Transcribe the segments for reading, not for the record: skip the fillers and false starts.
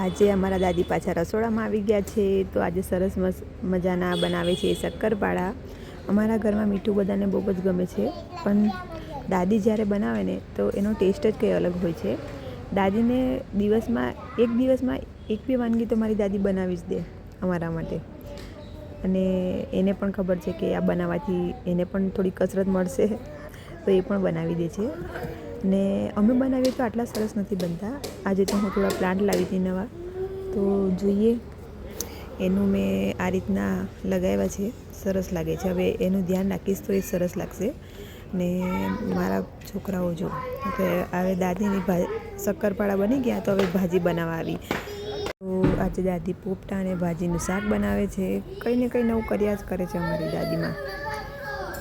આજે અમારા દાદી પાછા રસોડામાં આવી ગયા છે. તો આજે સરસ મજાના બનાવે છે શક્કરપારા. અમારા ઘરમાં મીઠું બધાને બહુ જ ગમે છે, પણ દાદી જ્યારે બનાવે ને તો એનો ટેસ્ટ જ કંઈ અલગ હોય છે. દાદીને દિવસમાં એક બી વાનગી તો મારી દાદી બનાવી જ દે અમારા માટે. અને એને પણ ખબર છે કે આ બનાવવાથી એને પણ થોડી કસરત મળશે, તો એ પણ બનાવી દે છે. ને અમે બનાવીએ તો આટલા સરસ નથી બનતા. આજે તો હું થોડા પ્લાન્ટ લાવી હતી નવા, તો જોઈએ. એનું મેં આ રીતના લગાવ્યા છે, સરસ લાગે છે. હવે એનું ધ્યાન રાખીશ તો એ સરસ લાગશે. ને મારા છોકરાઓ જો કે હવે દાદીની શક્કરપારા બની ગયા, તો હવે ભાજી બનાવવા આવી. તો આજે દાદી પોપટા અને ભાજીનું શાક બનાવે છે. કંઈ ને કંઈ નવું કર્યા જ કરે છે અમારી દાદીમાં.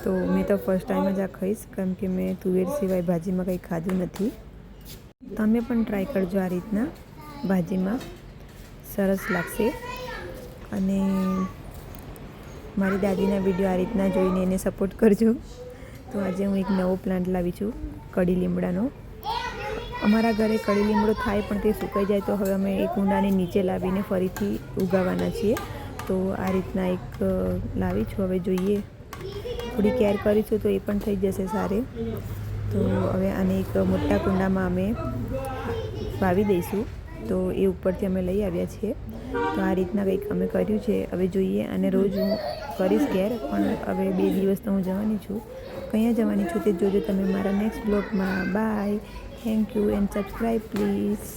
તો મેં તો ફર્સ્ટ ટાઈમ જ આ ખાઈશ, કારણ કે મેં તુવેર સિવાય ભાજીમાં કંઈ ખાધું નથી. તમે પણ ટ્રાય કરજો આ રીતના ભાજીમાં, સરસ લાગશે. અને મારી દાદીના વિડીયો આ રીતના જોઈને એને સપોર્ટ કરજો. તો આજે હું એક નવો પ્લાન્ટ લાવી છું, કડી લીમડાનો. અમારા ઘરે કડી લીમડો થાય, પણ તે સુકાઈ જાય તો હવે અમે એક ઊંડાની નીચે લાવીને ફરીથી ઉગાવવાના છીએ. તો આ રીતના એક લાવી છું. હવે જોઈએ, થોડી કેર કરીશું તો એ પણ થઈ જશે સારી. તો હવે આને એક મોટા કુંડામાં અમે વાવી દઈશું. તો એ ઉપરથી અમે લઈ આવ્યા છીએ. તો આ રીતના કંઈક અમે કર્યું છે. હવે જોઈએ, અને રોજ હું કરીશ કેર, પણ હવે 2 દિવસ તો હું જવાની છું. ક્યાં જવાની છું તે જોજો તમે મારા નેક્સ્ટ બ્લોગમાં. Bye, thank you and subscribe please.